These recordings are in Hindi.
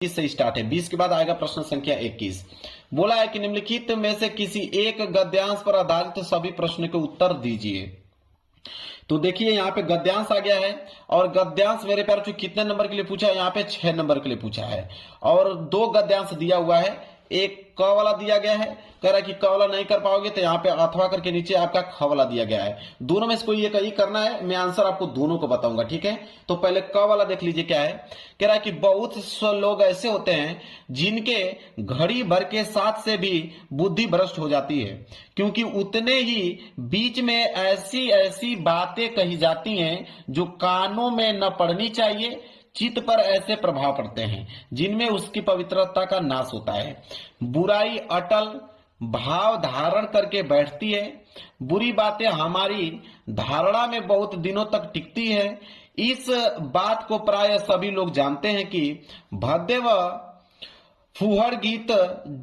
20 से स्टार्ट है। 20 के बाद आएगा प्रश्न संख्या 21। बोला है कि निम्नलिखित में से किसी एक गद्यांश पर आधारित सभी प्रश्न के उत्तर दीजिए। तो देखिए यहाँ पे गद्यांश आ गया है और गद्यांश मेरे प्यारे बच्चों कितने नंबर के लिए पूछा है? यहाँ पे 6 नंबर के लिए पूछा है और 2 गद्यांश दिया हुआ है। एक क वाला दिया गया है, कह रहा है कि क वाला नहीं कर पाओगे तो यहाँ पे अथवा करके नीचे आपका ख वाला दिया गया है। दोनों में से कोई एक ही करना है, मैं आंसर आपको दोनों को बताऊंगा, ठीक है। तो पहले क वाला देख लीजिए क्या है। कह रहा है कि बहुत से लोग ऐसे होते हैं जिनके घड़ी भर के साथ से भी बुद्धि भ्रष्ट हो जाती है, क्योंकि उतने ही बीच में ऐसी ऐसी बातें कही जाती हैं जो कानों में न पड़नी चाहिए, चित्त पर ऐसे प्रभाव पड़ते हैं जिनमें उसकी पवित्रता का नाश होता है। बुराई अटल भाव धारण करके बैठती है, बुरी बातें हमारी धारणा में बहुत दिनों तक टिकती है। इस बात को प्राय सभी लोग जानते हैं कि भद्दे व फूहड़ गीत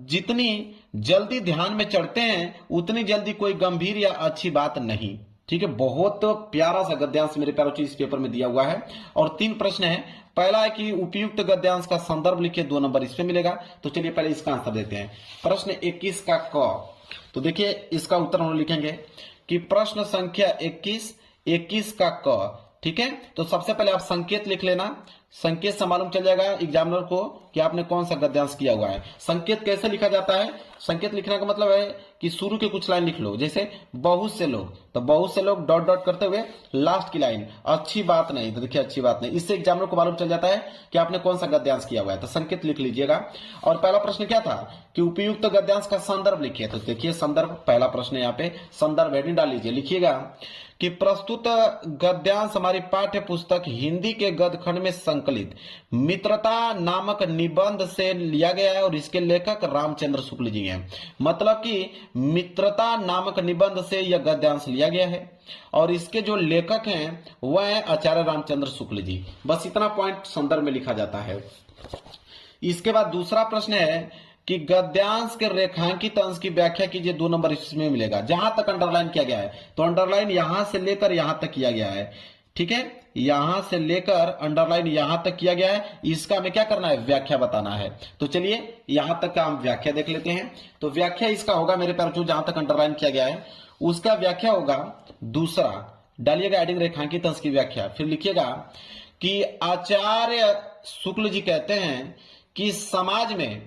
जितनी जल्दी ध्यान में चढ़ते हैं उतनी जल्दी कोई गंभीर या अच्छी बात नहीं, ठीक है। बहुत प्यारा सा गद्यांश मेरे प्यारों इस पेपर में दिया हुआ है और 3 प्रश्न है। पहला है कि उपयुक्त गद्यांश का संदर्भ लिखिए, 2 नंबर इसमें मिलेगा। तो चलिए पहले इसका आंसर देते हैं। प्रश्न 21 का क, तो देखिए इसका उत्तर हम लिखेंगे कि प्रश्न संख्या 21 का क, ठीक है। तो सबसे पहले आप संकेत लिख लेना, संकेत से मालूम चल जाएगा एग्जामिनर को कि आपने कौन सा गद्यांश किया हुआ है। संकेत कैसे लिखा जाता है? संकेत लिखने का मतलब है कि शुरू के कुछ लाइन लिख लो, जैसे बहुत से लोग, तो बहुत से लोग डॉट डॉट करते हुए लास्ट की लाइन अच्छी बात नहीं, तो देखिए अच्छी बात नहीं, इससे एग्जामिनर को मालूम चल जाता है कि आपने कौन सा गद्यांश किया हुआ है। तो संकेत लिख लीजिएगा। और पहला प्रश्न क्या था कि उपयुक्त गद्यांश का संदर्भ लिखिए। तो देखिए संदर्भ, पहला प्रश्न यहाँ पे संदर्भ हेडिंग डाल लीजिए, लिखिएगा कि प्रस्तुत गद्यांश हमारी पाठ्य पुस्तक हिंदी के गद्य खंड में संकलित मित्रता नामक निबंध से लिया गया है और इसके लेखक रामचंद्र शुक्ल जी हैं। मतलब कि मित्रता नामक निबंध से यह गद्यांश लिया गया है और इसके जो लेखक हैं वह हैं आचार्य रामचंद्र शुक्ल जी। बस इतना पॉइंट संदर्भ में लिखा जाता है। इसके बाद दूसरा प्रश्न है कि गद्यांश के रेखांकित अंश की व्याख्या कीजिए, 2 नंबर इसमें मिलेगा। जहां तक अंडरलाइन किया गया है, तो अंडरलाइन यहां से लेकर यहां तक किया गया है, ठीक है। यहां से लेकर अंडरलाइन यहां तक किया गया है, इसका हमें क्या करना है? व्याख्या बताना है। तो चलिए यहां तक का हम व्याख्या देख लेते हैं। तो व्याख्या इसका होगा मेरे प्यारे बच्चों, जहां तक अंडरलाइन किया गया है उसका व्याख्या होगा दूसरा, डालिएगा एडिंग रेखांकित अंश की व्याख्या, फिर लिखिएगा कि आचार्य शुक्ल जी कहते हैं कि समाज में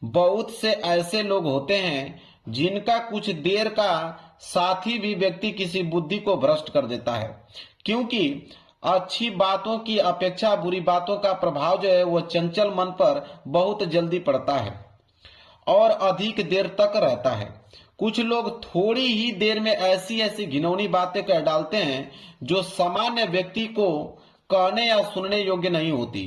बहुत से ऐसे लोग होते हैं जिनका कुछ देर का साथी भी व्यक्ति किसी बुद्धि को भ्रष्ट कर देता है, क्योंकि अच्छी बातों की अपेक्षा बुरी बातों का प्रभाव जो है वो चंचल मन पर बहुत जल्दी पड़ता है और अधिक देर तक रहता है। कुछ लोग थोड़ी ही देर में ऐसी ऐसी घिनौनी बातें कह डालते हैं जो सामान्य व्यक्ति को कहने या सुनने योग्य नहीं होती।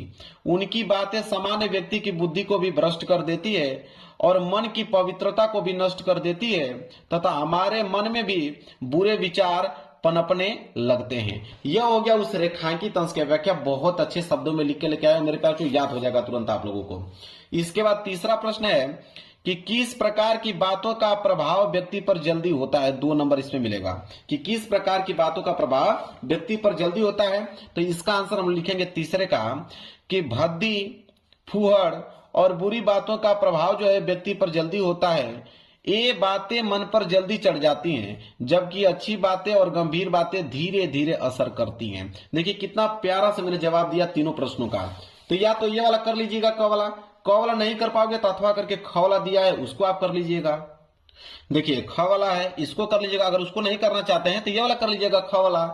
उनकी बातें सामान्य व्यक्ति की बुद्धि को भी भ्रष्ट कर देती है और मन की पवित्रता को भी नष्ट कर देती है तथा हमारे मन में भी बुरे विचार पनपने लगते हैं। यह हो गया उस रेखांकित अंश की व्याख्या। बहुत अच्छे शब्दों में लिख के लेके आए, मेरे पास याद हो जाएगा तुरंत आप लोगों को। इसके बाद तीसरा प्रश्न है कि किस प्रकार की बातों का प्रभाव व्यक्ति पर जल्दी होता है, 2 नंबर इसमें मिलेगा कि किस प्रकार की बातों का प्रभाव व्यक्ति पर जल्दी होता है। तो इसका आंसर हम लिखेंगे तीसरे का कि भद्दी फूहड़ और बुरी बातों का प्रभाव जो है व्यक्ति पर जल्दी होता है। ये बातें मन पर जल्दी चढ़ जाती हैं, जबकि अच्छी बातें और गंभीर बातें धीरे धीरे असर करती हैं। देखिए कितना प्यारा से मैंने जवाब दिया तीनों प्रश्नों का। तो या तो ये वाला कर लीजिएगा, क वाला नहीं कर पाओगे तो अथवा करके ख वाला दिया है उसको आप कर लीजिएगा। देखिए ख वाला है इसको कर लीजिएगा, अगर उसको नहीं करना चाहते हैं तो ये वाला कर लीजिएगा ख वाला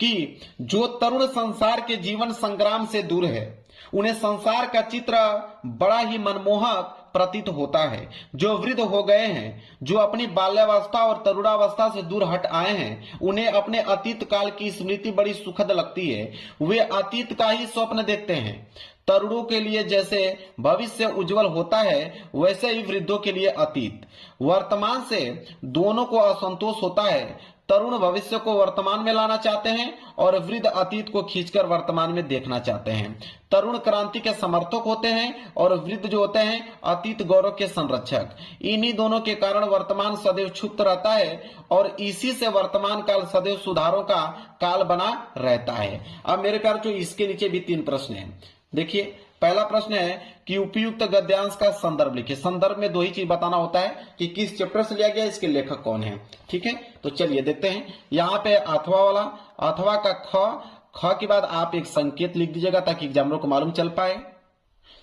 कि जो तरुण संसार के जीवन संग्राम से दूर है उन्हें संसार का चित्र बड़ा ही मनमोहक प्रतीत होता है। जो वृद्ध हो गए हैं, जो अपनी बाल्यावस्था और तरुणावस्था से दूर हट आए हैं, उन्हें अपने अतीत काल की स्मृति बड़ी सुखद लगती है। वे अतीत का ही स्वप्न देखते हैं। तरुणों के लिए जैसे भविष्य उज्जवल होता है वैसे ही वृद्धों के लिए अतीत वर्तमान से दोनों को असंतोष होता है। तरुण भविष्य को वर्तमान में लाना चाहते हैं और वृद्ध अतीत को खींचकर वर्तमान में देखना चाहते हैं। तरुण क्रांति के समर्थक होते हैं और वृद्ध जो होते हैं अतीत गौरव के संरक्षक। इन्हीं दोनों के कारण वर्तमान सदैव क्षुब्ध रहता है और इसी से वर्तमान काल सदैव सुधारों का काल बना रहता है। अब मेरे प्यारे, जो इसके नीचे भी 3 प्रश्न हैं। देखिए पहला प्रश्न है कि उपयुक्त गद्यांश का संदर्भ लिखिए। संदर्भ में दो ही चीज बताना होता है कि किस चैप्टर से लिया गया, इसके लेखक कौन है। ठीक है, तो चलिए देखते हैं। यहाँ पे अथवा वाला, अथवा का ख के बाद आप एक संकेत लिख दीजिएगा ताकि एग्जामिनर को मालूम चल पाए।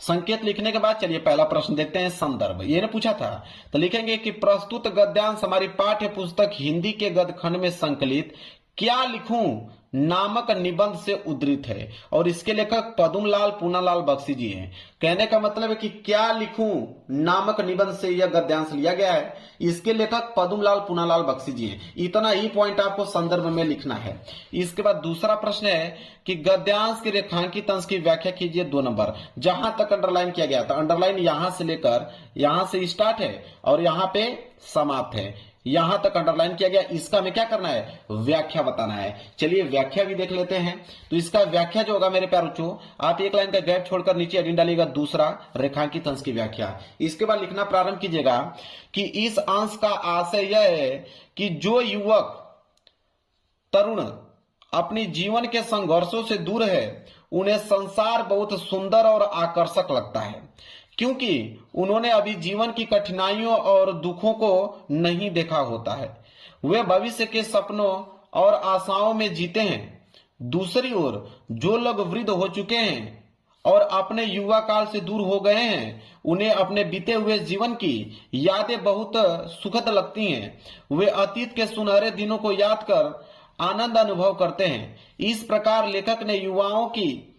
संकेत लिखने के बाद चलिए पहला प्रश्न देखते हैं। संदर्भ ये ने पूछा था, तो लिखेंगे कि प्रस्तुत गद्यांश हमारी पाठ्य पुस्तक हिंदी के गद्यखंड में संकलित क्या लिखूं नामक निबंध से उद्धृत है और इसके लेखक पद्मलाल पूनालाल बख्शी जी हैं। कहने का मतलब है कि क्या लिखूं नामक निबंध से यह गद्यांश लिया गया है, इसके लेखक पद्मलाल पूनालाल बख्शी जी हैं। इतना ही पॉइंट आपको संदर्भ में लिखना है। इसके बाद दूसरा प्रश्न है कि गद्यांश के रेखांकित अंश की व्याख्या कीजिए 2 नंबर। जहां तक अंडरलाइन किया गया था, अंडरलाइन यहां से लेकर यहां से स्टार्ट है और यहां पे समाप्त है, यहां तक अंडरलाइन किया गया। इसका हमें क्या करना है, व्याख्या बताना है। चलिए व्याख्या भी देख लेते हैं। तो इसका व्याख्या जो होगा मेरे प्यारे बच्चों, आप एक लाइन का गैप छोड़कर नीचे हेडिंग डालिएगा, दूसरा रेखांकित अंश की व्याख्या। इसके बाद लिखना प्रारंभ कीजिएगा कि इस अंश का आशय यह है कि जो युवक तरुण अपनी जीवन के संघर्षों से दूर है उन्हें संसार बहुत सुंदर और आकर्षक लगता है, क्योंकि उन्होंने अभी जीवन की कठिनाइयों और दुखों को नहीं देखा होता है। वे भविष्य के सपनों और आशाओं में जीते हैं। दूसरी ओर जो लोग वृद्ध हो चुके हैं और अपने युवा काल से दूर हो गए हैं, उन्हें अपने बीते हुए जीवन की यादें बहुत सुखद लगती हैं। वे अतीत के सुनहरे दिनों को याद कर आनंद अनुभव करते हैं। इस प्रकार लेखक ने युवाओं की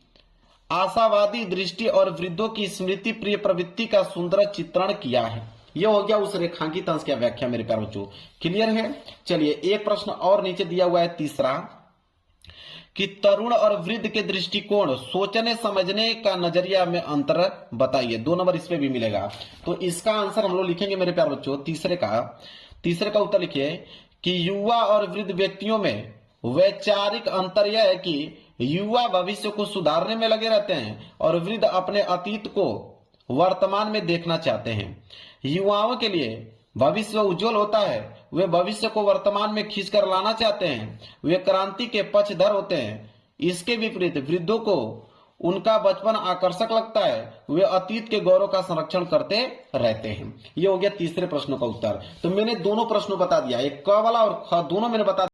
आशावादी दृष्टि और वृद्धों की स्मृति प्रिय प्रवृत्ति का सुंदर चित्रण किया है। यह हो गया उस रेखांकित अंश की व्याख्या मेरे प्यारे बच्चों। क्लियर है। चलिए एक प्रश्न और नीचे दिया हुआ है, तीसरा, कि तरुण और वृद्ध के दृष्टिकोण, सोचने समझने का नजरिया में अंतर बताइए। 2 नंबर इस पे भी मिलेगा। तो इसका आंसर हम लोग लिखेंगे मेरे प्यारे बच्चों, तीसरे का उत्तर लिखिए कि युवा और वृद्ध व्यक्तियों में वैचारिक अंतर यह है कि युवा भविष्य को सुधारने में लगे रहते हैं और वृद्ध अपने अतीत को वर्तमान में देखना चाहते हैं। युवाओं के लिए भविष्य उज्जवल होता है, वे भविष्य को वर्तमान में खींचकर लाना चाहते हैं, वे क्रांति के पक्षधर होते हैं। इसके विपरीत वृद्धों को उनका बचपन आकर्षक लगता है, वे अतीत के गौरव का संरक्षण करते रहते हैं। ये हो गया तीसरे प्रश्नों का उत्तर। तो मैंने दोनों प्रश्नों बता दिया, एक क वाला और ख, दोनों मैंने बता